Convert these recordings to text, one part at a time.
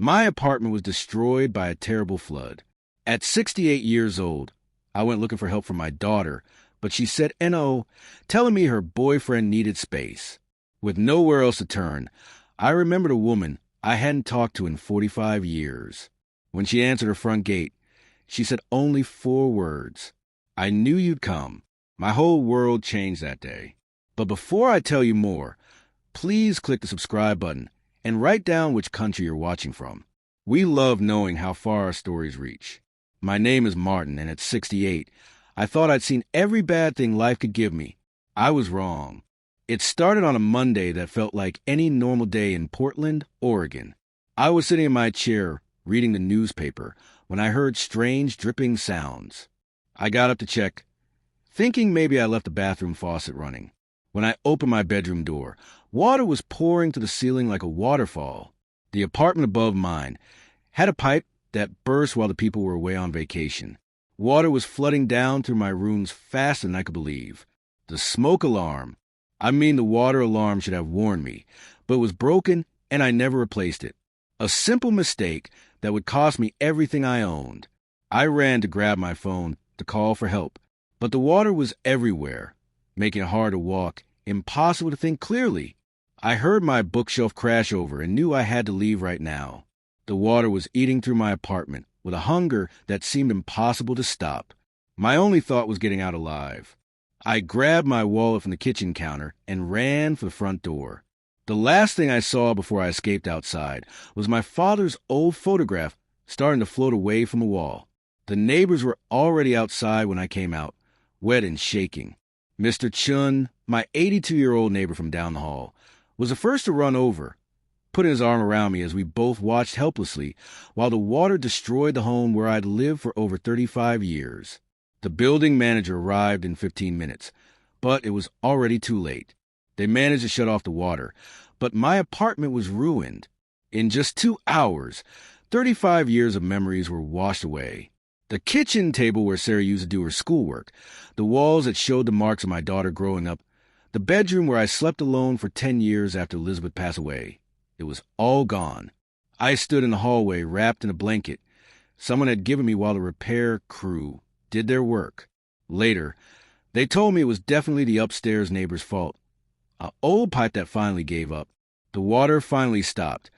My apartment was destroyed by a terrible flood. At 68 years old, I went looking for help for my daughter, but she said no, telling me her boyfriend needed space. With nowhere else to turn, I remembered a woman I hadn't talked to in 45 years. When she answered her front gate, she said only 4 words. "I knew you'd come." My whole world changed that day. But before I tell you more, please click the subscribe button and write down which country you're watching from. We love knowing how far our stories reach. My name is Martin, and at 68, I thought I'd seen every bad thing life could give me. I was wrong. It started on a Monday that felt like any normal day in Portland, Oregon. I was sitting in my chair reading the newspaper when I heard strange dripping sounds. I got up to check, thinking maybe I left the bathroom faucet running. When I opened my bedroom door, water was pouring to the ceiling like a waterfall. The apartment above mine had a pipe that burst while the people were away on vacation. Water was flooding down through my rooms faster than I could believe. The smoke alarm, the water alarm should have warned me, but it was broken and I never replaced it. A simple mistake that would cost me everything I owned. I ran to grab my phone to call for help, but the water was everywhere, making it hard to walk, impossible to think clearly. I heard my bookshelf crash over and knew I had to leave right now. The water was eating through my apartment with a hunger that seemed impossible to stop. My only thought was getting out alive. I grabbed my wallet from the kitchen counter and ran for the front door. The last thing I saw before I escaped outside was my father's old photograph starting to float away from the wall. The neighbors were already outside when I came out, wet and shaking. Mr. Chun, my 82-year-old neighbor from down the hall, was the first to run over, putting his arm around me as we both watched helplessly while the water destroyed the home where I'd lived for over 35 years. The building manager arrived in 15 minutes, but it was already too late. They managed to shut off the water, but my apartment was ruined. In just 2 hours, 35 years of memories were washed away. The kitchen table where Sarah used to do her schoolwork, the walls that showed the marks of my daughter growing up, the bedroom where I slept alone for 10 years after Elizabeth passed away. It was all gone. I stood in the hallway wrapped in a blanket someone had given me while the repair crew did their work. Later, they told me it was definitely the upstairs neighbor's fault. An old pipe that finally gave up. The water finally stopped,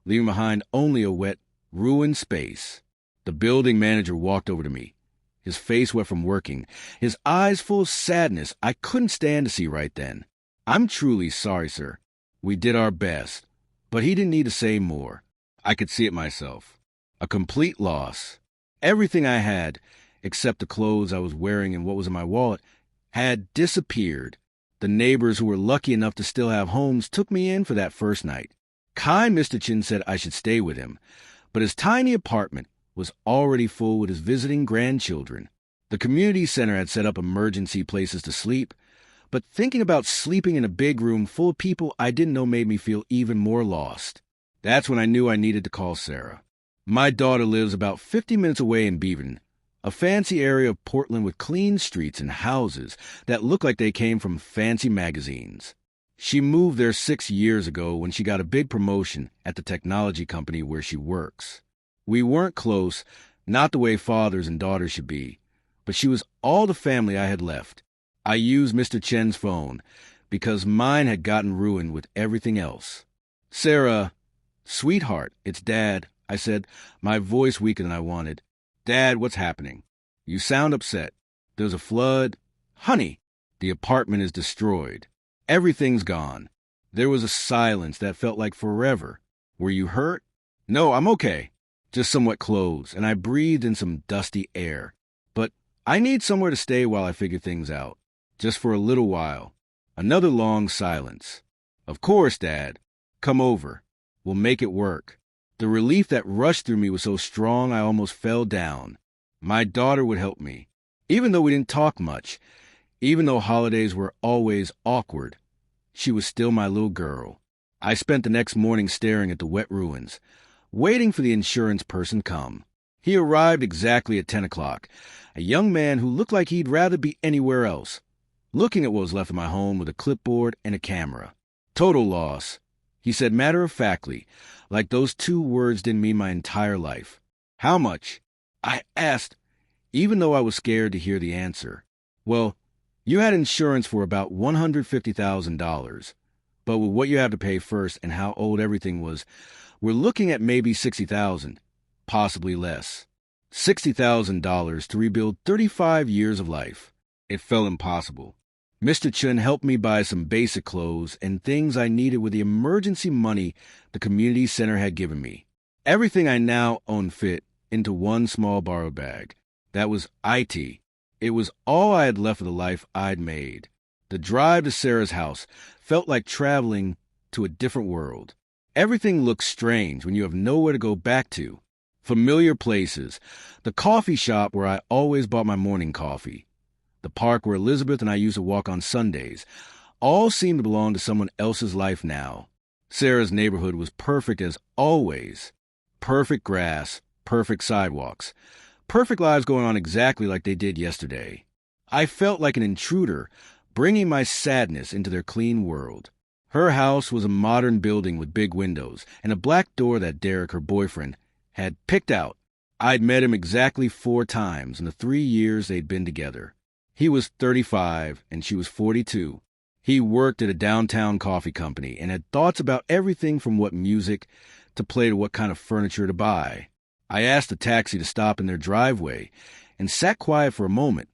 leaving behind only a wet, ruined space. The building manager walked over to me, his face wet from working, his eyes full of sadness I couldn't stand to see right then. "I'm truly sorry, sir. We did our best." But he didn't need to say more. I could see it myself. A complete loss. Everything I had, except the clothes I was wearing and what was in my wallet, had disappeared. The neighbors who were lucky enough to still have homes took me in for that first night. Kind Mr. Chin said I should stay with him, but his tiny apartment was already full with his visiting grandchildren. The community center had set up emergency places to sleep, but thinking about sleeping in a big room full of people I didn't know made me feel even more lost. That's when I knew I needed to call Sarah. My daughter lives about 50 minutes away in Beaverton, a fancy area of Portland with clean streets and houses that look like they came from fancy magazines. She moved there 6 years ago when she got a big promotion at the technology company where she works. We weren't close, not the way fathers and daughters should be, but she was all the family I had left. I used Mr. Chen's phone because mine had gotten ruined with everything else. "Sarah, sweetheart, it's Dad," I said, my voice weaker than I wanted. "Dad, what's happening? You sound upset. There's a flood." "Honey, the apartment is destroyed. Everything's gone." There was a silence that felt like forever. "Were you hurt?" "No, I'm okay. Just somewhat closed," and I breathed in some dusty air. "But I need somewhere to stay while I figure things out. Just for a little while." Another long silence. "Of course, Dad. Come over. We'll make it work." The relief that rushed through me was so strong I almost fell down. My daughter would help me. Even though we didn't talk much, even though holidays were always awkward, she was still my little girl. I spent the next morning staring at the wet ruins, waiting for the insurance person to come. He arrived exactly at 10 o'clock, a young man who looked like he'd rather be anywhere else, looking at what was left of my home with a clipboard and a camera. "Total loss," he said matter-of-factly, like those two words didn't mean my entire life. How much? I asked, even though I was scared to hear the answer. Well, you had insurance for about $150,000, but with what you have to pay first and how old everything was, we're looking at maybe $60,000, possibly less. $60,000 to rebuild 35 years of life. It felt impossible. Mr. Chen helped me buy some basic clothes and things I needed with the emergency money the community center had given me. Everything I now own fit into one small borrowed bag. That was IT. It was all I had left of the life I'd made. The drive to Sarah's house felt like traveling to a different world. Everything looks strange when you have nowhere to go back to. Familiar places, the coffee shop where I always bought my morning coffee, the park where Elizabeth and I used to walk on Sundays, all seemed to belong to someone else's life now. Sarah's neighborhood was perfect as always. Perfect grass, perfect sidewalks, perfect lives going on exactly like they did yesterday. I felt like an intruder, bringing my sadness into their clean world. Her house was a modern building with big windows and a black door that Derek, her boyfriend, had picked out. I'd met him exactly 4 times in the 3 years they'd been together. He was 35 and she was 42. He worked at a downtown coffee company and had thoughts about everything from what music to play to what kind of furniture to buy. I asked a taxi to stop in their driveway and sat quiet for a moment,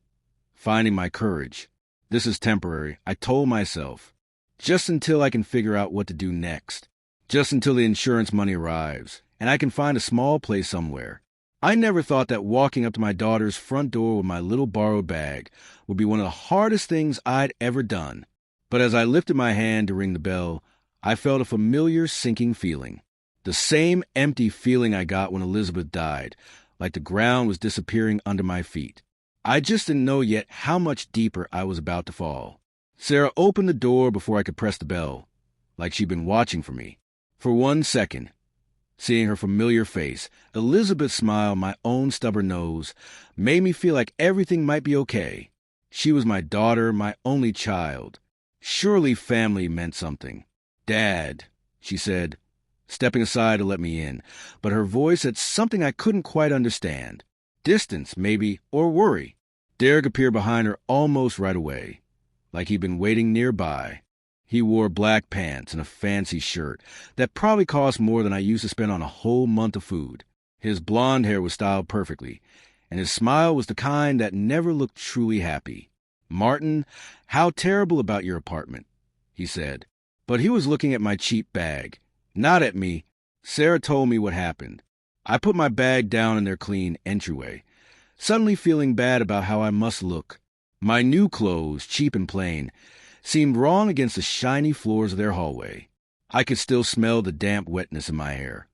finding my courage. This is temporary, I told myself, just until I can figure out what to do next, just until the insurance money arrives and I can find a small place somewhere. I never thought that walking up to my daughter's front door with my little borrowed bag would be one of the hardest things I'd ever done. But as I lifted my hand to ring the bell, I felt a familiar sinking feeling. The same empty feeling I got when Elizabeth died, like the ground was disappearing under my feet. I just didn't know yet how much deeper I was about to fall. Sarah opened the door before I could press the bell, like she'd been watching for me. For 1 second, seeing her familiar face, Elizabeth's smile, my own stubborn nose, made me feel like everything might be okay. She was my daughter, my only child. Surely family meant something. "Dad," she said, stepping aside to let me in, but her voice had something I couldn't quite understand. Distance, maybe, or worry. Derek appeared behind her almost right away, like he'd been waiting nearby. He wore black pants and a fancy shirt that probably cost more than I used to spend on a whole month of food. His blonde hair was styled perfectly, and his smile was the kind that never looked truly happy. "Martin, how terrible about your apartment," he said. But he was looking at my cheap bag, not at me. Sarah told me what happened. I put my bag down in their clean entryway, suddenly feeling bad about how I must look. My new clothes, cheap and plain, seemed wrong against the shiny floors of their hallway. I could still smell the damp wetness in my hair,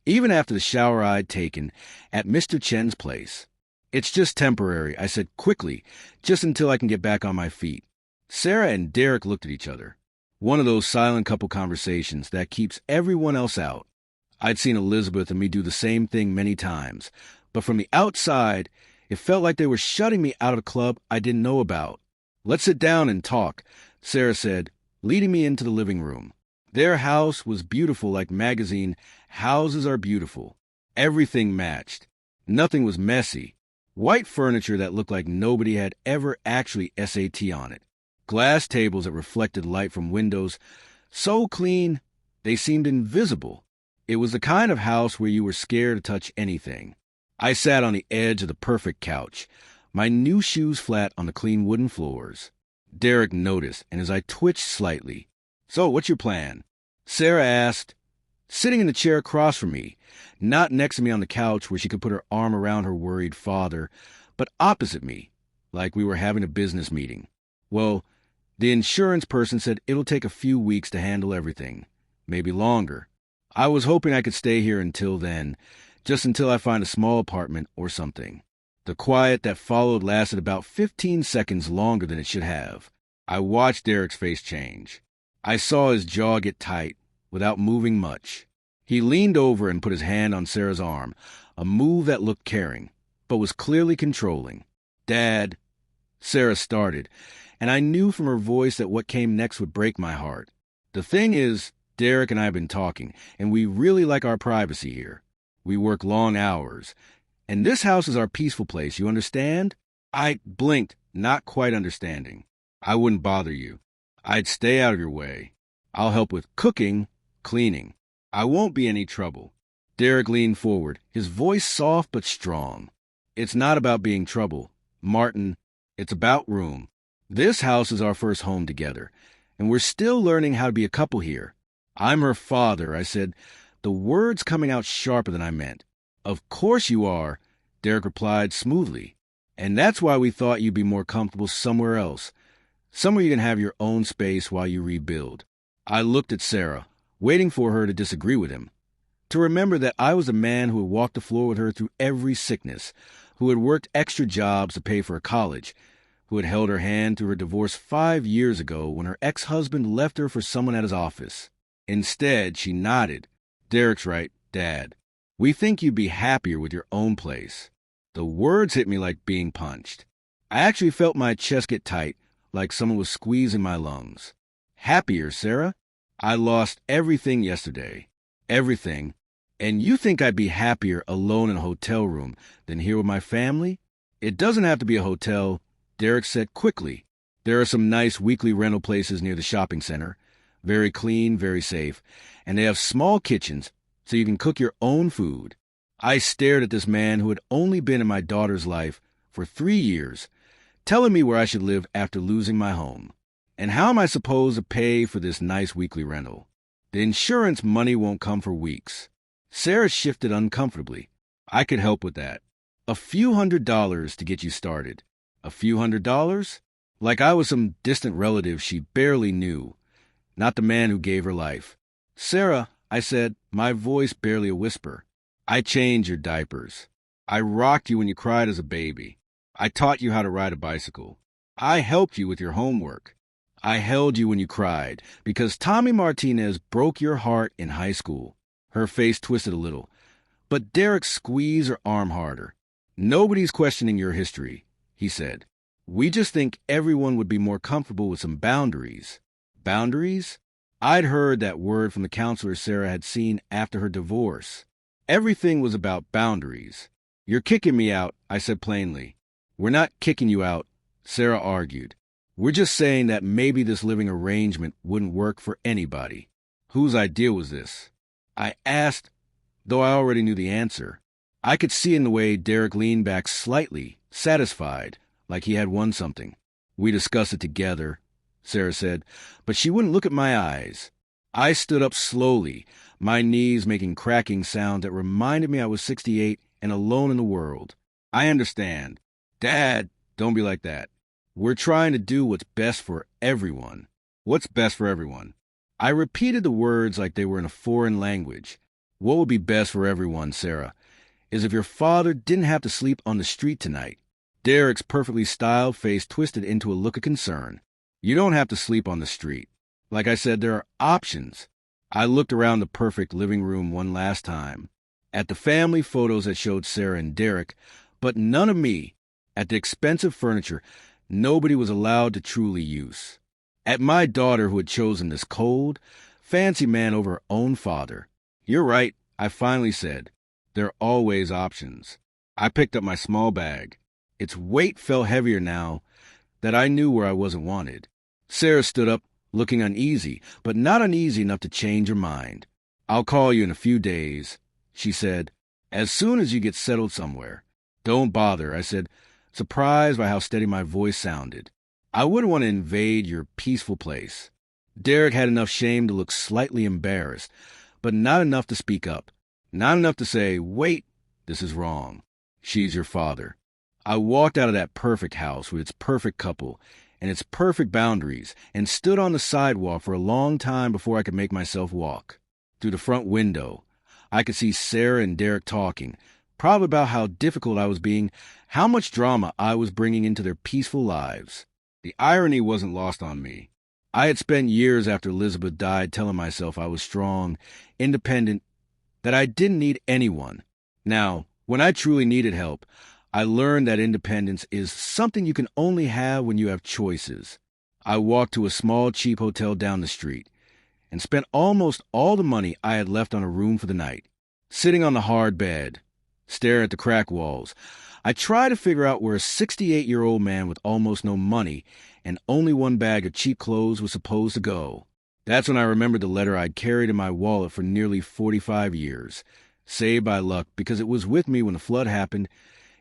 even after the shower I'd taken at Mr. Chen's place. "It's just temporary," I said quickly, "just until I can get back on my feet." Sarah and Derek looked at each other. One of those silent couple conversations that keeps everyone else out. I'd seen Elizabeth and me do the same thing many times, but from the outside, it felt like they were shutting me out of a club I didn't know about. "Let's sit down and talk," Sarah said, leading me into the living room. Their house was beautiful like magazine houses are beautiful. Everything matched. Nothing was messy. White furniture that looked like nobody had ever actually SAT on it. Glass tables that reflected light from windows, so clean they seemed invisible. It was the kind of house where you were scared to touch anything. I sat on the edge of the perfect couch, my new shoes flat on the clean wooden floors. Derek noticed, and as I twitched slightly, "So, what's your plan?" Sarah asked, sitting in the chair across from me, not next to me on the couch where she could put her arm around her worried father, but opposite me, like we were having a business meeting. "Well, the insurance person said it'll take a few weeks to handle everything, maybe longer. I was hoping I could stay here until then, just until I find a small apartment or something." The quiet that followed lasted about 15 seconds longer than it should have. I watched Derek's face change. I saw his jaw get tight, without moving much. He leaned over and put his hand on Sarah's arm, a move that looked caring, but was clearly controlling. "Dad," Sarah started, and I knew from her voice that what came next would break my heart. "The thing is, Derek and I have been talking, and we really like our privacy here. We work long hours, and this house is our peaceful place, you understand? I blinked, not quite understanding. I wouldn't bother you. I'd stay out of your way. I'll help with cooking, cleaning. I won't be any trouble. Derek leaned forward, his voice soft but strong. It's not about being trouble, Martin. It's about room. This house is our first home together, and we're still learning how to be a couple here. I'm her father, I said, the words coming out sharper than I meant. Of course you are, Derek replied smoothly. And that's why we thought you'd be more comfortable somewhere else. Somewhere you can have your own space while you rebuild. I looked at Sarah, waiting for her to disagree with him. To remember that I was the man who had walked the floor with her through every sickness, who had worked extra jobs to pay for her college, who had held her hand through her divorce 5 years ago when her ex-husband left her for someone at his office. Instead, she nodded. Derek's right, Dad. We think you'd be happier with your own place. The words hit me like being punched. I actually felt my chest get tight, like someone was squeezing my lungs. Happier, Sarah? I lost everything yesterday. Everything. And you think I'd be happier alone in a hotel room than here with my family? It doesn't have to be a hotel, Derek said quickly. There are some nice weekly rental places near the shopping center. Very clean, very safe. And they have small kitchens, so you can cook your own food. I stared at this man who had only been in my daughter's life for 3 years, telling me where I should live after losing my home. And how am I supposed to pay for this nice weekly rental? The insurance money won't come for weeks. Sarah shifted uncomfortably. I could help with that. A few $100s to get you started. A few $100s? Like I was some distant relative she barely knew, not the man who gave her life. Sarah, I said, my voice barely a whisper. I changed your diapers. I rocked you when you cried as a baby. I taught you how to ride a bicycle. I helped you with your homework. I held you when you cried because Tommy Martinez broke your heart in high school. Her face twisted a little, but Derek squeezed her arm harder. Nobody's questioning your history, he said. We just think everyone would be more comfortable with some boundaries. Boundaries? I'd heard that word from the counselor Sarah had seen after her divorce. Everything was about boundaries. You're kicking me out, I said plainly. We're not kicking you out, Sarah argued. We're just saying that maybe this living arrangement wouldn't work for anybody. Whose idea was this? I asked, though I already knew the answer. I could see in the way Derek leaned back slightly, satisfied, like he had won something. We discussed it together, Sarah said, but she wouldn't look at my eyes. I stood up slowly, my knees making cracking sounds that reminded me I was 68 and alone in the world. I understand. Dad, don't be like that. We're trying to do what's best for everyone. What's best for everyone? I repeated the words like they were in a foreign language. What would be best for everyone, Sarah, is if your father didn't have to sleep on the street tonight. Derek's perfectly styled face twisted into a look of concern. You don't have to sleep on the street. Like I said, there are options. I looked around the perfect living room one last time, at the family photos that showed Sarah and Derek, but none of me, at the expensive furniture nobody was allowed to truly use. At my daughter who had chosen this cold, fancy man over her own father. You're right, I finally said. There are always options. I picked up my small bag. Its weight felt heavier now that I knew where I wasn't wanted. Sarah stood up, looking uneasy, but not uneasy enough to change her mind. I'll call you in a few days, she said, as soon as you get settled somewhere. Don't bother, I said, surprised by how steady my voice sounded. I wouldn't want to invade your peaceful place. Derek had enough shame to look slightly embarrassed, but not enough to speak up. Not enough to say, wait, this is wrong. She's your father. I walked out of that perfect house with its perfect couple and its perfect boundaries and stood on the sidewalk for a long time before I could make myself walk. Through the front window, I could see Sarah and Derek talking, probably about how difficult I was being, how much drama I was bringing into their peaceful lives. The irony wasn't lost on me. I had spent years after Elizabeth died telling myself I was strong, independent, that I didn't need anyone. Now, when I truly needed help, I learned that independence is something you can only have when you have choices. I walked to a small, cheap hotel down the street. and spent almost all the money I had left on a room for the night. Sitting on the hard bed, staring at the crack walls, I tried to figure out where a 68-year-old man with almost no money and only one bag of cheap clothes was supposed to go. That's when I remembered the letter I'd carried in my wallet for nearly 45 years, saved by luck because it was with me when the flood happened,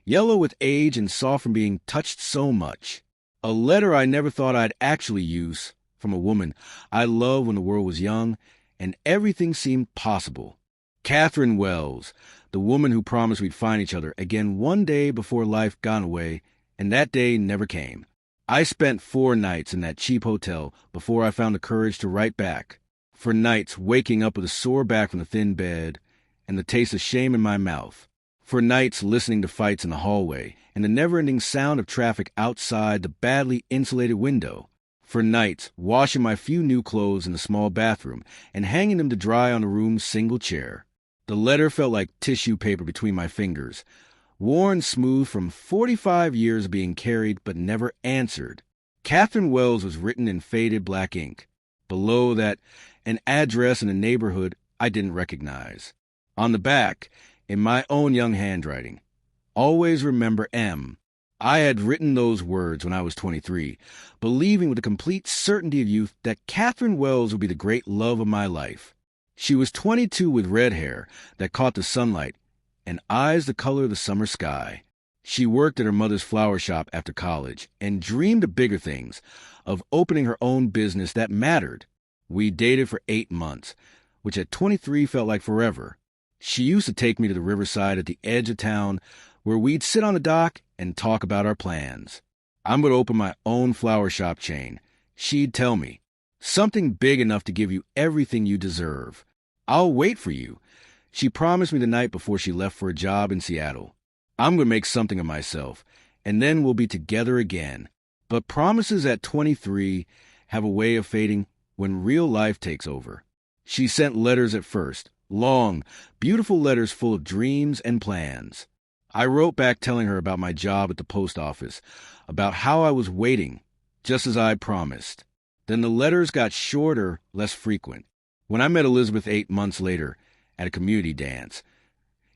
yellow with age and soft from being touched so much. A letter I never thought I'd actually use, from a woman I loved when the world was young and everything seemed possible. Catherine Wells, the woman who promised we'd find each other again one day before life got away, and that day never came. I spent 4 nights in that cheap hotel before I found the courage to write back. For nights waking up with a sore back from the thin bed and the taste of shame in my mouth. For nights listening to fights in the hallway and the never-ending sound of traffic outside the badly insulated window. For nights washing my few new clothes in the small bathroom and hanging them to dry on the room's single chair. The letter felt like tissue paper between my fingers, worn smooth from 45 years of being carried but never answered. Catherine Wells was written in faded black ink. Below that, an address in a neighborhood I didn't recognize. On the back, in my own young handwriting, always remember M. I had written those words when I was 23, believing with the complete certainty of youth that Catherine Wells would be the great love of my life. She was 22 with red hair that caught the sunlight and eyes the color of the summer sky. She worked at her mother's flower shop after college and dreamed of bigger things, of opening her own business that mattered. We dated for 8 months, which at 23 felt like forever. She used to take me to the riverside at the edge of town where we'd sit on the dock and talk about our plans. I'm going to open my own flower shop chain. She'd tell me, something big enough to give you everything you deserve. I'll wait for you. She promised me the night before she left for a job in Seattle. I'm going to make something of myself, and then we'll be together again. But promises at 23 have a way of fading when real life takes over. She sent letters at first, long, beautiful letters full of dreams and plans. I wrote back telling her about my job at the post office, about how I was waiting, just as I promised. Then the letters got shorter, less frequent. When I met Elizabeth 8 months later at a community dance,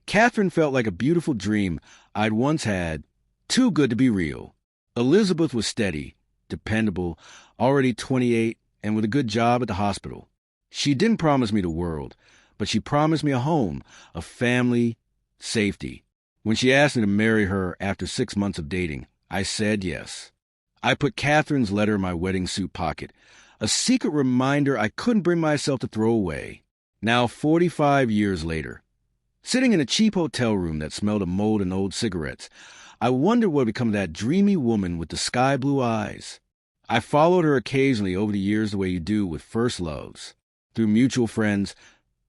Catherine felt like a beautiful dream I'd once had, too good to be real. Elizabeth was steady, dependable, already 28, and with a good job at the hospital. She didn't promise me the world, but she promised me a home, a family, safety. When she asked me to marry her after 6 months of dating, I said yes. I put Catherine's letter in my wedding suit pocket, a secret reminder I couldn't bring myself to throw away. Now, 45 years later, sitting in a cheap hotel room that smelled of mold and old cigarettes, I wondered what had become of that dreamy woman with the sky-blue eyes. I followed her occasionally over the years the way you do with first loves. Through mutual friends,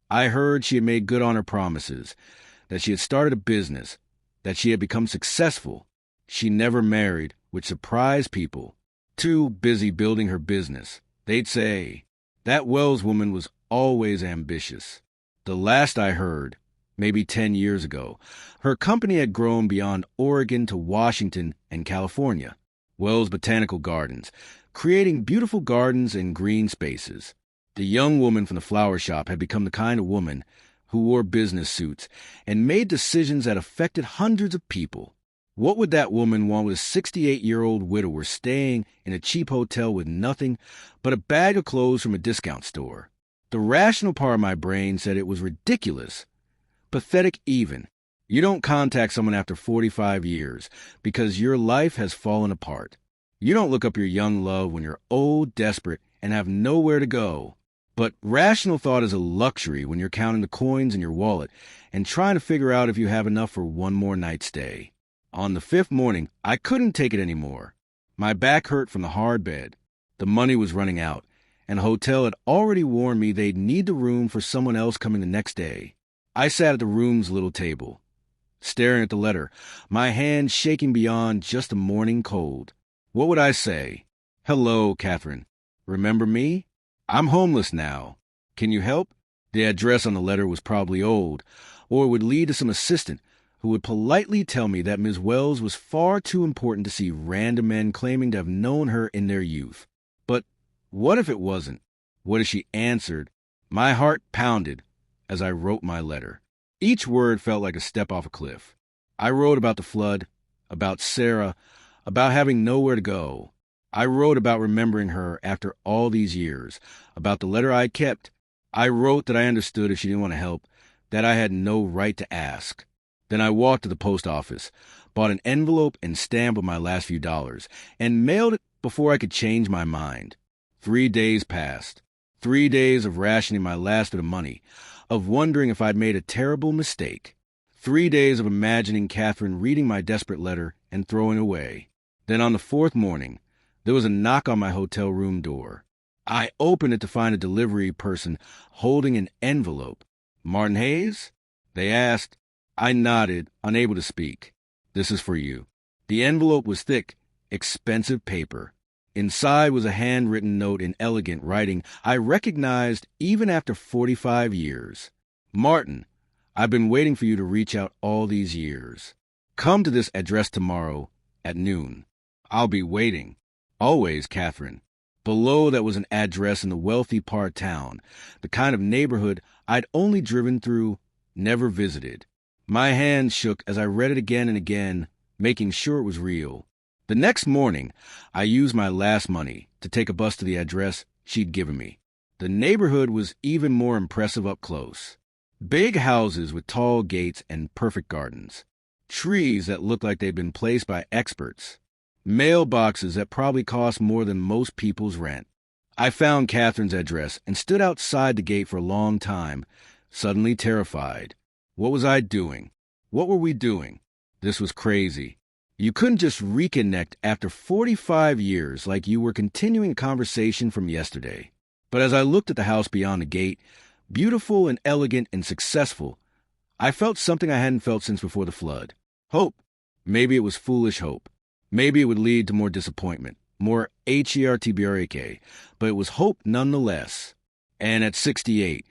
I heard she had made good on her promises, that she had started a business, that she had become successful. She never married, which surprised people. Too busy building her business. They'd say, that Wells woman was always ambitious. The last I heard, maybe 10 years ago, her company had grown beyond Oregon to Washington and California. Wells Botanical Gardens, creating beautiful gardens and green spaces. The young woman from the flower shop had become the kind of woman who wore business suits and made decisions that affected hundreds of people. What would that woman want with a 68-year-old widower staying in a cheap hotel with nothing but a bag of clothes from a discount store? The rational part of my brain said it was ridiculous, pathetic even. You don't contact someone after 45 years because your life has fallen apart. You don't look up your young love when you're old, desperate, and have nowhere to go. But rational thought is a luxury when you're counting the coins in your wallet and trying to figure out if you have enough for one more night stay. On the 5th morning, I couldn't take it anymore. My back hurt from the hard bed. The money was running out, and the hotel had already warned me they'd need the room for someone else coming the next day. I sat at the room's little table, staring at the letter, my hand shaking beyond just a morning cold. What would I say? Hello, Catherine. Remember me? I'm homeless now. Can you help? The address on the letter was probably old, or would lead to some assistant who would politely tell me that Ms. Wells was far too important to see random men claiming to have known her in their youth. But what if it wasn't? What if she answered? My heart pounded as I wrote my letter. Each word felt like a step off a cliff. I wrote about the flood, about Sarah, about having nowhere to go. I wrote about remembering her after all these years, about the letter I kept. I wrote that I understood if she didn't want to help, that I had no right to ask. Then I walked to the post office, bought an envelope and stamp with my last few dollars, and mailed it before I could change my mind. 3 days passed. 3 days of rationing my last bit of money, of wondering if I'd made a terrible mistake. 3 days of imagining Catherine reading my desperate letter and throwing it away. Then on the 4th morning, there was a knock on my hotel room door. I opened it to find a delivery person holding an envelope. Martin Hayes? They asked. I nodded, unable to speak. This is for you. The envelope was thick, expensive paper. Inside was a handwritten note in elegant writing I recognized even after 45 years. Martin, I've been waiting for you to reach out all these years. Come to this address tomorrow at noon. I'll be waiting. Always, Catherine. Below that was an address in the wealthy part town, the kind of neighborhood I'd only driven through, never visited. My hands shook as I read it again and again, making sure it was real. The next morning, I used my last money to take a bus to the address she'd given me. The neighborhood was even more impressive up close. Big houses with tall gates and perfect gardens. Trees that looked like they'd been placed by experts. Mailboxes that probably cost more than most people's rent. I found Catherine's address and stood outside the gate for a long time, suddenly terrified. What was I doing? What were we doing? This was crazy. You couldn't just reconnect after 45 years like you were continuing a conversation from yesterday. But as I looked at the house beyond the gate, beautiful and elegant and successful, I felt something I hadn't felt since before the flood. Hope. Maybe it was foolish hope. Maybe it would lead to more disappointment, more heartbreak, but it was hope nonetheless. And at 68,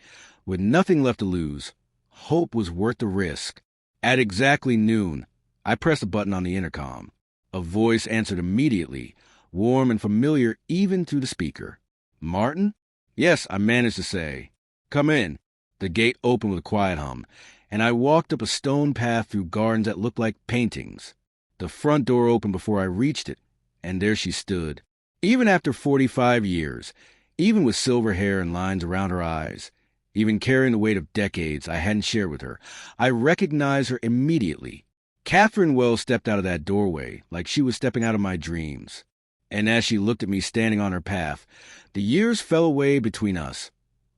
with nothing left to lose, hope was worth the risk. At exactly noon, I pressed a button on the intercom. A voice answered immediately, warm and familiar even through the speaker. Martin? Yes, I managed to say. Come in. The gate opened with a quiet hum, and I walked up a stone path through gardens that looked like paintings. The front door opened before I reached it, and there she stood. Even after 45 years, even with silver hair and lines around her eyes, even carrying the weight of decades I hadn't shared with her, I recognized her immediately. Catherine Wells stepped out of that doorway like she was stepping out of my dreams. And as she looked at me standing on her path, the years fell away between us,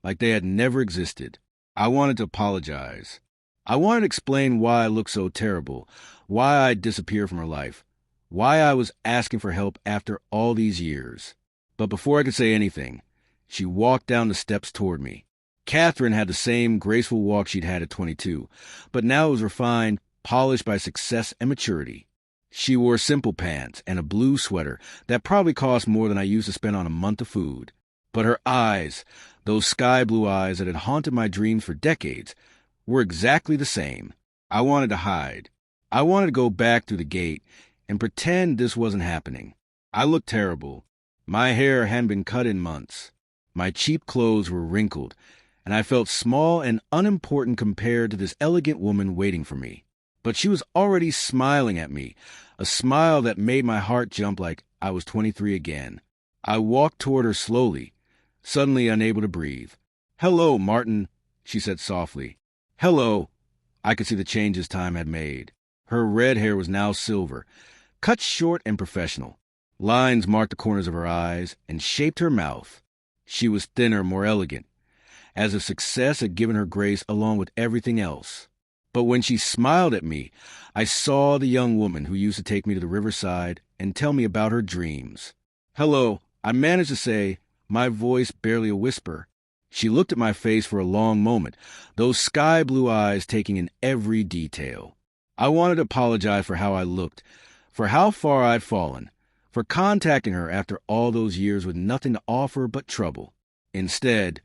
like they had never existed. I wanted to apologize. I wanted to explain why I looked so terrible, why I'd disappeared from her life, why I was asking for help after all these years. But before I could say anything, she walked down the steps toward me. Catherine had the same graceful walk she'd had at 22, but now it was refined, polished by success and maturity. She wore simple pants and a blue sweater that probably cost more than I used to spend on a month of food. But her eyes, those sky blue eyes that had haunted my dreams for decades, were exactly the same. I wanted to hide. I wanted to go back through the gate and pretend this wasn't happening. I looked terrible. My hair hadn't been cut in months. My cheap clothes were wrinkled, and I felt small and unimportant compared to this elegant woman waiting for me. But she was already smiling at me, a smile that made my heart jump like I was 23 again. I walked toward her slowly, suddenly unable to breathe. "Hello, Martin," she said softly. "Hello." I could see the changes time had made. Her red hair was now silver, cut short and professional. Lines marked the corners of her eyes and shaped her mouth. She was thinner, more elegant, as if success had given her grace along with everything else. But when she smiled at me, I saw the young woman who used to take me to the riverside and tell me about her dreams. "Hello," I managed to say, my voice barely a whisper. She looked at my face for a long moment, those sky blue eyes taking in every detail. I wanted to apologize for how I looked, for how far I'd fallen, for contacting her after all those years with nothing to offer but trouble. Instead,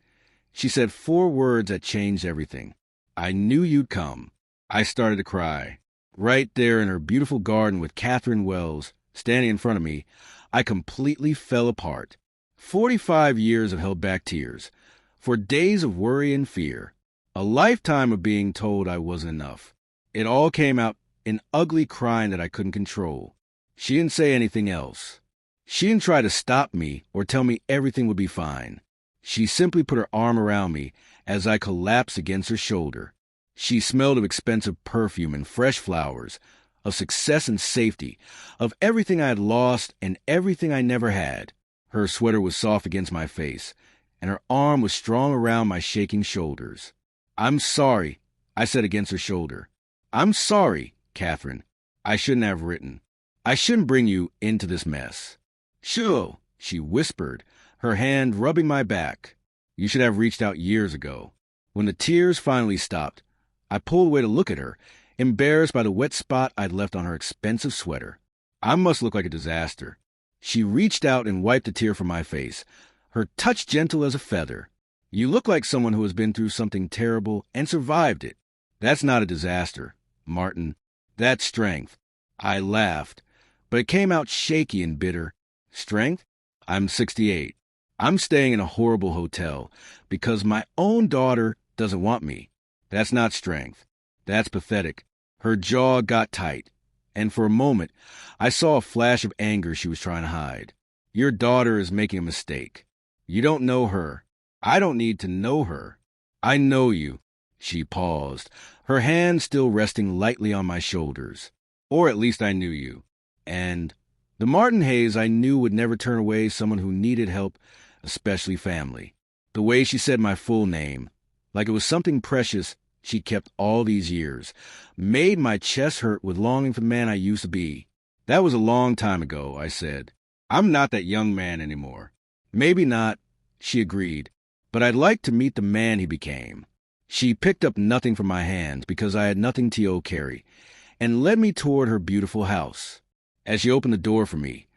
she said 4 words that changed everything. "I knew you'd come." I started to cry. Right there in her beautiful garden with Catherine Wells standing in front of me, I completely fell apart. 45 years of held back tears, for days of worry and fear, a lifetime of being told I wasn't enough. It all came out in ugly crying that I couldn't control. She didn't say anything else. She didn't try to stop me or tell me everything would be fine. She simply put her arm around me as I collapsed against her shoulder. She smelled of expensive perfume and fresh flowers, of success and safety, of everything I had lost and everything I never had. Her sweater was soft against my face, and her arm was strong around my shaking shoulders. "I'm sorry," I said against her shoulder. "I'm sorry, Catherine. I shouldn't have written. I shouldn't bring you into this mess." "Sure," she whispered, her hand rubbing my back. "You should have reached out years ago." When the tears finally stopped, I pulled away to look at her, embarrassed by the wet spot I'd left on her expensive sweater. I must look like a disaster. She reached out and wiped a tear from my face, her touch gentle as a feather. "You look like someone who has been through something terrible and survived it. That's not a disaster, Martin. That's strength." I laughed, but it came out shaky and bitter. "Strength? I'm 68. I'm staying in a horrible hotel because my own daughter doesn't want me. That's not strength. That's pathetic." Her jaw got tight, and for a moment, I saw a flash of anger she was trying to hide. "Your daughter is making a mistake. You don't know her. I don't need to know her. I know you." She paused, her hand still resting lightly on my shoulders. "Or at least I knew you. And the Martin Hayes I knew would never turn away someone who needed help, especially family." The way she said my full name, like it was something precious she kept all these years, made my chest hurt with longing for the man I used to be. "That was a long time ago," I said. "I'm not that young man anymore." "Maybe not," she agreed, "but I'd like to meet the man he became." She picked up nothing from my hand because I had nothing to carry, and led me toward her beautiful house. As she opened the door for me,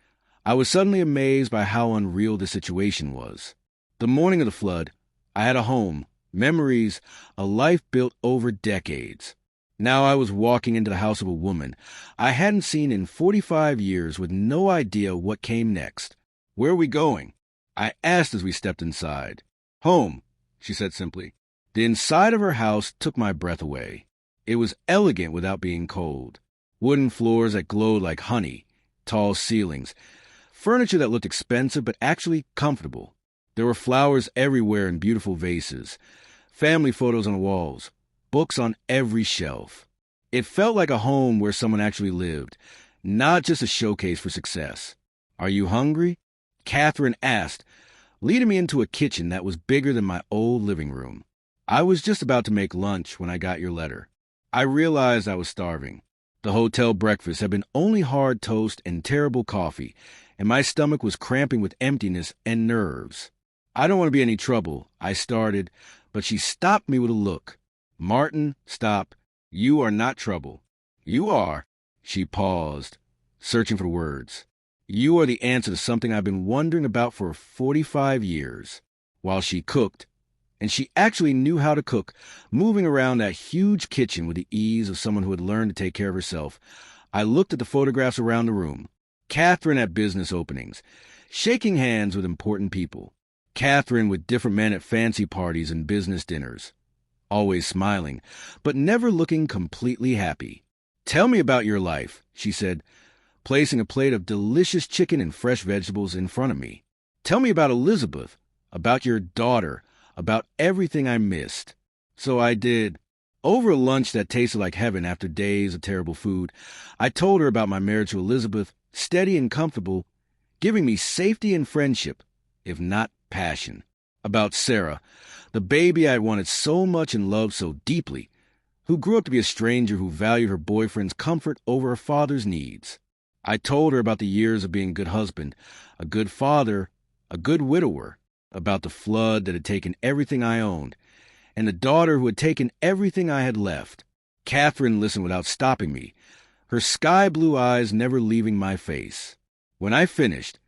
I was suddenly amazed by how unreal the situation was. The morning of the flood, I had a home, memories, a life built over decades. Now I was walking into the house of a woman I hadn't seen in 45 years with no idea what came next. "Where are we going?" I asked as we stepped inside. "Home," she said simply. The inside of her house took my breath away. It was elegant without being cold. Wooden floors that glowed like honey, tall ceilings, furniture that looked expensive but actually comfortable. There were flowers everywhere in beautiful vases, family photos on the walls, books on every shelf. It felt like a home where someone actually lived, not just a showcase for success. "Are you hungry?" Catherine asked, leading me into a kitchen that was bigger than my old living room. "I was just about to make lunch when I got your letter." I realized I was starving. The hotel breakfast had been only hard toast and terrible coffee, and my stomach was cramping with emptiness and nerves. "I don't want to be any trouble," I started, but she stopped me with a look. "Martin, stop. You are not trouble." "You are." She paused, searching for words. "You are the answer to something I've been wondering about for 45 years." While she cooked, and she actually knew how to cook, moving around that huge kitchen with the ease of someone who had learned to take care of herself, I looked at the photographs around the room. Catherine at business openings, shaking hands with important people. Catherine with different men at fancy parties and business dinners. Always smiling, but never looking completely happy. "Tell me about your life," she said, placing a plate of delicious chicken and fresh vegetables in front of me. "Tell me about Elizabeth, about your daughter, about everything I missed." So I did. Over a lunch that tasted like heaven after days of terrible food, I told her about my marriage to Elizabeth, steady and comfortable, giving me safety and friendship, if not passion. About Sarah, the baby I had wanted so much and loved so deeply, who grew up to be a stranger who valued her boyfriend's comfort over her father's needs. I told her about the years of being a good husband, a good father, a good widower, about the flood that had taken everything I owned, and the daughter who had taken everything I had left. Catherine listened without stopping me, her sky-blue eyes never leaving my face. When I finished,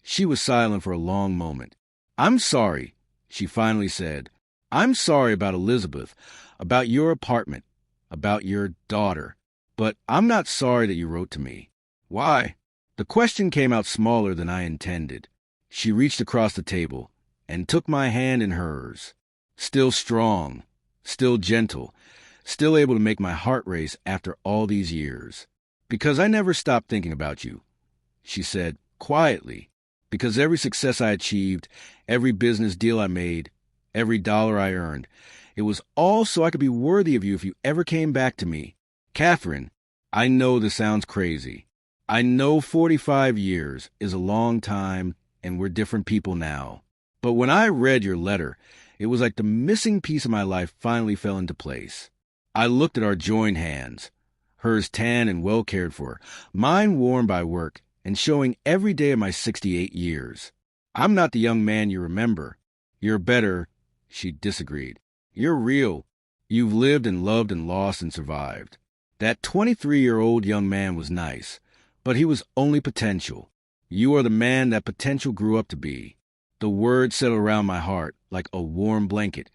she was silent for a long moment. "I'm sorry," she finally said. "I'm sorry about Elizabeth, about your apartment, about your daughter. But I'm not sorry that you wrote to me." "Why?" The question came out smaller than I intended. She reached across the table and took my hand in hers. Still strong, still gentle, still able to make my heart race after all these years. Because I never stopped thinking about you, she said quietly. Because every success I achieved, every business deal I made, every dollar I earned, it was all so I could be worthy of you if you ever came back to me. Catherine, I know this sounds crazy. I know 45 years is a long time and we're different people now. But when I read your letter, it was like the missing piece of my life finally fell into place. I looked at our joined hands, hers tan and well cared for, mine worn by work and showing every day of my 68 years. I'm not the young man you remember. You're better, she disagreed. You're real. You've lived and loved and lost and survived. That 23-year-old young man was nice, but he was only potential. You are the man that potential grew up to be. The words settled around my heart like a warm blanket,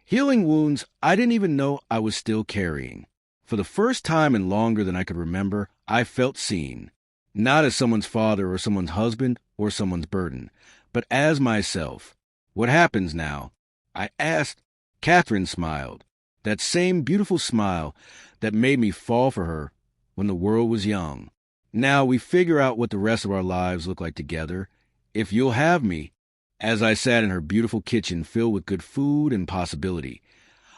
healing wounds I didn't even know I was still carrying. For the first time in longer than I could remember, I felt seen. Not as someone's father or someone's husband or someone's burden, but as myself. What happens now? I asked. Catherine smiled. That same beautiful smile that made me fall for her when the world was young. Now we figure out what the rest of our lives look like together. If you'll have me. As I sat in her beautiful kitchen filled with good food and possibility,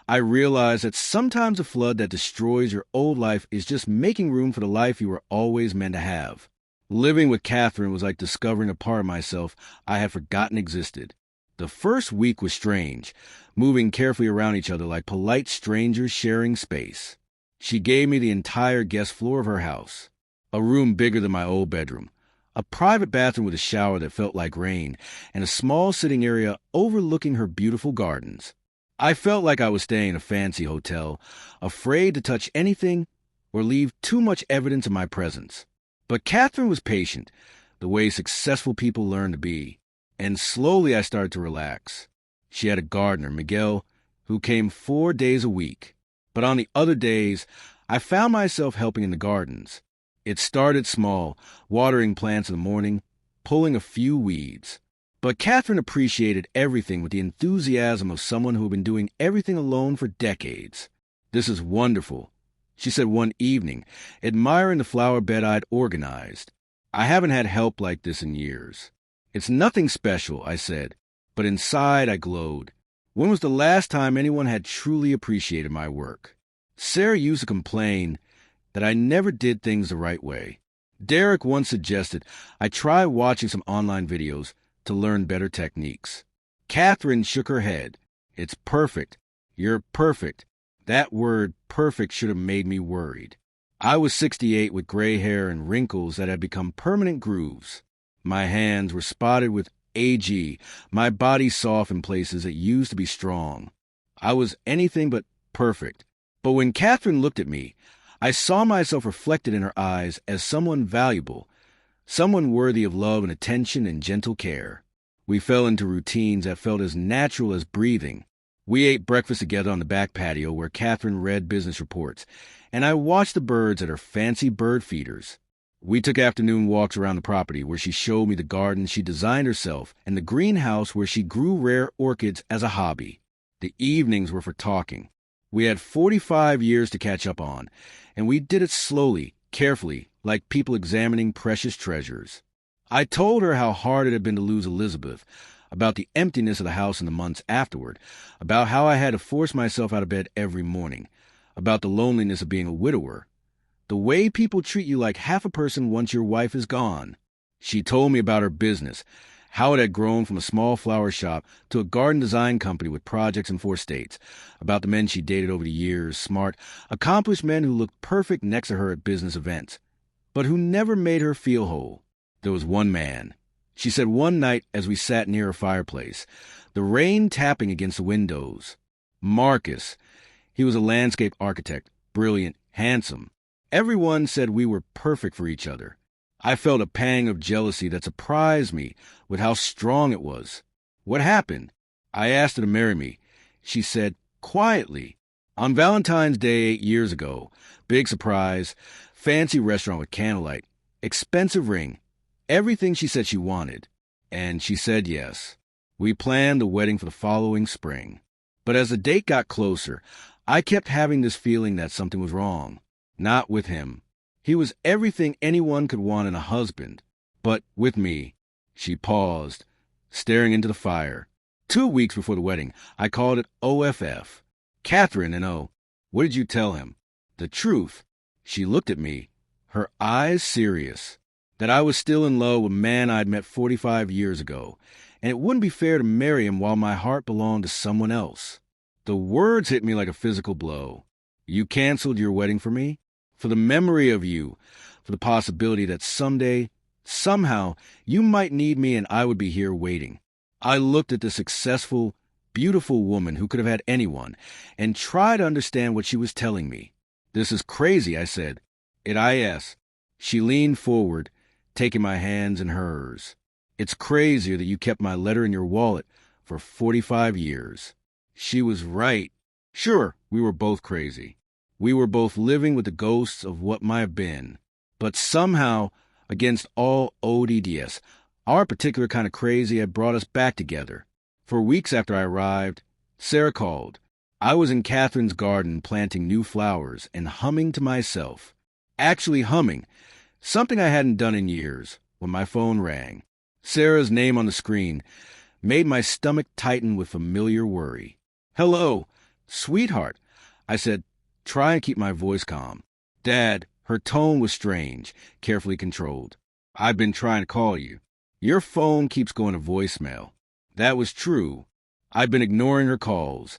I realized that sometimes a flood that destroys your old life is just making room for the life you were always meant to have. Living with Catherine was like discovering a part of myself I had forgotten existed. The first week was strange, moving carefully around each other like polite strangers sharing space. She gave me the entire guest floor of her house, a room bigger than my old bedroom, a private bathroom with a shower that felt like rain, and a small sitting area overlooking her beautiful gardens. I felt like I was staying in a fancy hotel, afraid to touch anything or leave too much evidence of my presence. But Catherine was patient, the way successful people learn to be, and slowly I started to relax. She had a gardener, Miguel, who came 4 days a week. But on the other days, I found myself helping in the gardens. It started small, watering plants in the morning, pulling a few weeds. But Catherine appreciated everything with the enthusiasm of someone who had been doing everything alone for decades. This is wonderful, she said one evening, admiring the flower bed I'd organized. I haven't had help like this in years. It's nothing special, I said, but inside I glowed. When was the last time anyone had truly appreciated my work? Sarah used to complain that I never did things the right way. Derek once suggested I try watching some online videos to learn better techniques. Catherine shook her head. It's perfect. You're perfect. That word perfect should have made me worried. I was 68 with gray hair and wrinkles that had become permanent grooves. My hands were spotted with AG, my body soft in places that used to be strong. I was anything but perfect. But when Catherine looked at me, I saw myself reflected in her eyes as someone valuable, someone worthy of love and attention and gentle care. We fell into routines that felt as natural as breathing. We ate breakfast together on the back patio where Catherine read business reports, and I watched the birds at her fancy bird feeders. We took afternoon walks around the property where she showed me the garden she designed herself and the greenhouse where she grew rare orchids as a hobby. The evenings were for talking. We had 45 years to catch up on, and we did it slowly, carefully, like people examining precious treasures. I told her how hard it had been to lose Elizabeth, about the emptiness of the house in the months afterward, about how I had to force myself out of bed every morning, about the loneliness of being a widower, the way people treat you like half a person once your wife is gone. She told me about her business, how it had grown from a small flower shop to a garden design company with projects in 4 states, about the men she dated over the years, smart, accomplished men who looked perfect next to her at business events, but who never made her feel whole. There was one man. She said one night as we sat near her fireplace, the rain tapping against the windows. Marcus. He was a landscape architect, brilliant, handsome. Everyone said we were perfect for each other. I felt a pang of jealousy that surprised me with how strong it was. What happened? I asked her to marry me. She said, quietly, on Valentine's Day 8 years ago, big surprise, fancy restaurant with candlelight, expensive ring, everything she said she wanted. and she said yes. We planned the wedding for the following spring. But as the date got closer, I kept having this feeling that something was wrong. Not with him. He was everything anyone could want in a husband. But with me. She paused, staring into the fire. 2 weeks before the wedding, I called it OFF. Catherine and O. What did you tell him? The truth. She looked at me, her eyes serious. That I was still in love with a man I'd met 45 years ago, and it wouldn't be fair to marry him while my heart belonged to someone else. The words hit me like a physical blow. You canceled your wedding for me? For the memory of you, for the possibility that someday, somehow, you might need me and I would be here waiting. I looked at the successful, beautiful woman who could have had anyone and tried to understand what she was telling me. This is crazy, I said. It is. She leaned forward, taking my hands in hers. It's crazier that you kept my letter in your wallet for 45 years. She was right. Sure, we were both crazy. We were both living with the ghosts of what might have been. But somehow, against all odds, our particular kind of crazy had brought us back together. For weeks after I arrived, Sarah called. I was in Catherine's garden planting new flowers and humming to myself. Actually humming, something I hadn't done in years, when my phone rang. Sarah's name on the screen made my stomach tighten with familiar worry. Hello, sweetheart, I said, trying to keep my voice calm. Dad, her tone was strange, carefully controlled. I've been trying to call you. Your phone keeps going to voicemail. That was true. I'd been ignoring her calls,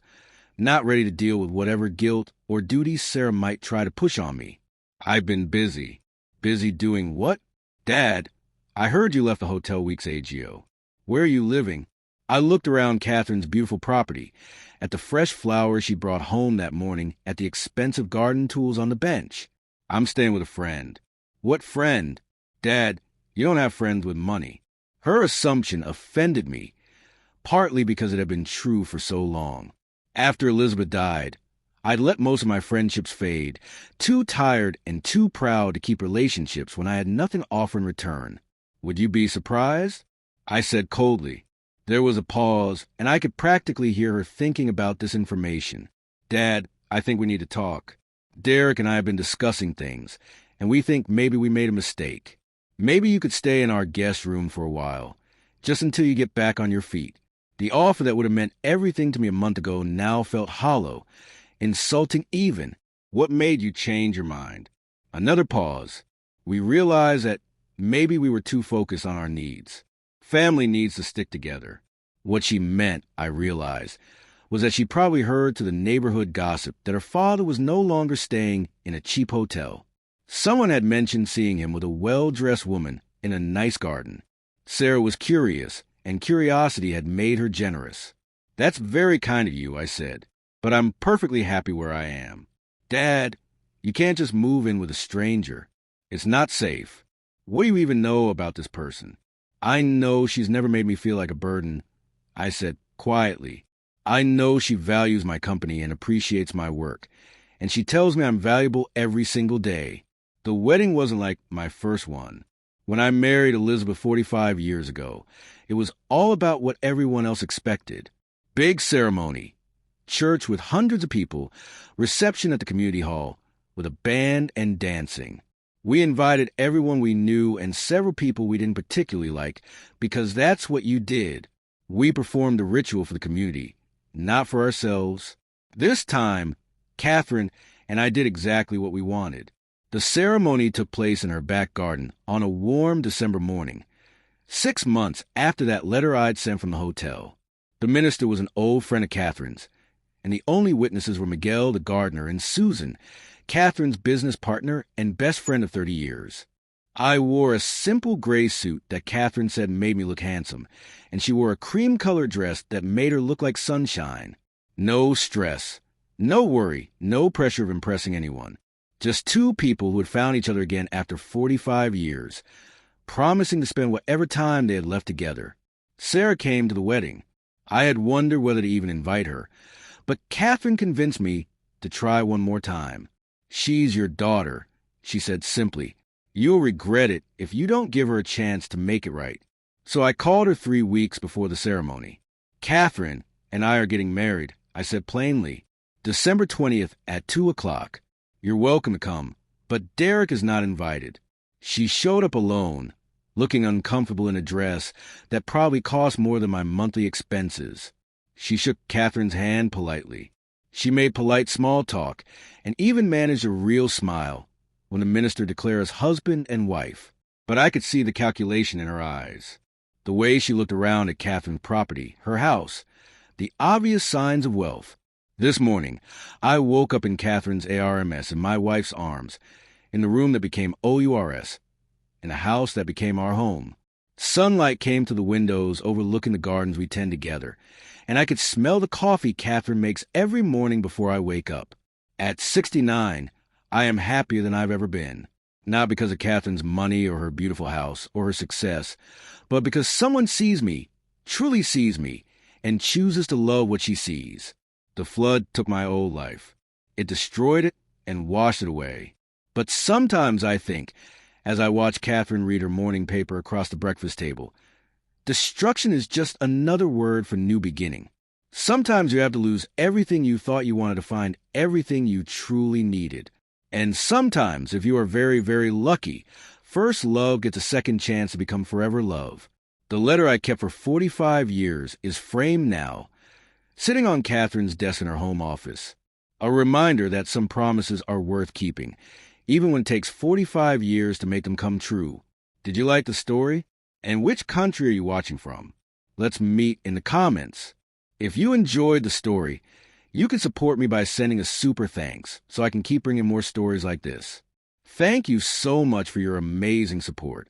not ready to deal with whatever guilt or duties Sarah might try to push on me. I've been busy. Busy doing what? Dad, I heard you left the hotel weeks ago. Where are you living? I looked around Catherine's beautiful property, at the fresh flowers she brought home that morning, at the expensive garden tools on the bench. I'm staying with a friend. What friend? Dad, you don't have friends with money. Her assumption offended me, partly because it had been true for so long. After Elizabeth died, I'd let most of my friendships fade, too tired and too proud to keep relationships when I had nothing to offer in return. Would you be surprised? I said coldly. There was a pause, and I could practically hear her thinking about this information. Dad, I think we need to talk. Derek and I have been discussing things, and we think maybe we made a mistake. Maybe you could stay in our guest room for a while, just until you get back on your feet. The offer that would have meant everything to me a month ago now felt hollow, insulting even. What made you change your mind? Another pause. We realized that maybe we were too focused on our needs. Family needs to stick together. What she meant, I realized, was that she probably heard to the neighborhood gossip that her father was no longer staying in a cheap hotel. Someone had mentioned seeing him with a well-dressed woman in a nice garden. Sarah was curious, and curiosity had made her generous. That's very kind of you, I said, but I'm perfectly happy where I am. Dad, you can't just move in with a stranger. It's not safe. What do you even know about this person? I know she's never made me feel like a burden, I said quietly. I know she values my company and appreciates my work, and she tells me I'm valuable every single day. The wedding wasn't like my first one. When I married Elizabeth 45 years ago, it was all about what everyone else expected. Big ceremony, church with hundreds of people, reception at the community hall with a band and dancing. We invited everyone we knew and several people we didn't particularly like, because that's what you did. We performed the ritual for the community, not for ourselves. This time, Catherine and I did exactly what we wanted. The ceremony took place in her back garden on a warm December morning, 6 months after that letter I'd sent from the hotel. The minister was an old friend of Catherine's, and the only witnesses were Miguel the gardener and Susan, Catherine's business partner and best friend of 30 years. I wore a simple gray suit that Catherine said made me look handsome, and she wore a cream-colored dress that made her look like sunshine. No stress, no worry, no pressure of impressing anyone. Just two people who had found each other again after 45 years, promising to spend whatever time they had left together. Sarah came to the wedding. I had wondered whether to even invite her, but Catherine convinced me to try one more time. She's your daughter, she said simply. You'll regret it if you don't give her a chance to make it right. So I called her 3 weeks before the ceremony. Catherine and I are getting married, I said plainly. December 20th at 2 o'clock. You're welcome to come, but Derek is not invited. She showed up alone, looking uncomfortable in a dress that probably cost more than my monthly expenses. She shook Catherine's hand politely. She made polite small talk and even managed a real smile when the minister declared us husband and wife. But I could see the calculation in her eyes. The way she looked around at Catherine's property, her house, the obvious signs of wealth. This morning, I woke up in Catherine's ARMS in my wife's arms, in the room that became OURS, in a house that became our home. Sunlight came to the windows overlooking the gardens we tend together, and I could smell the coffee Catherine makes every morning before I wake up. At 69, I am happier than I've ever been. Not because of Catherine's money or her beautiful house or her success, but because someone sees me, truly sees me, and chooses to love what she sees. The flood took my old life. It destroyed it and washed it away. But sometimes I think, as I watch Catherine read her morning paper across the breakfast table, destruction is just another word for new beginning. Sometimes you have to lose everything you thought you wanted to find everything you truly needed. And sometimes, if you are very, very lucky, first love gets a second chance to become forever love. The letter I kept for 45 years is framed now, sitting on Catherine's desk in her home office. A reminder that some promises are worth keeping, even when it takes 45 years to make them come true. Did you like the story? And which country are you watching from? Let's meet in the comments. If you enjoyed the story, you can support me by sending a super thanks so I can keep bringing more stories like this. Thank you so much for your amazing support.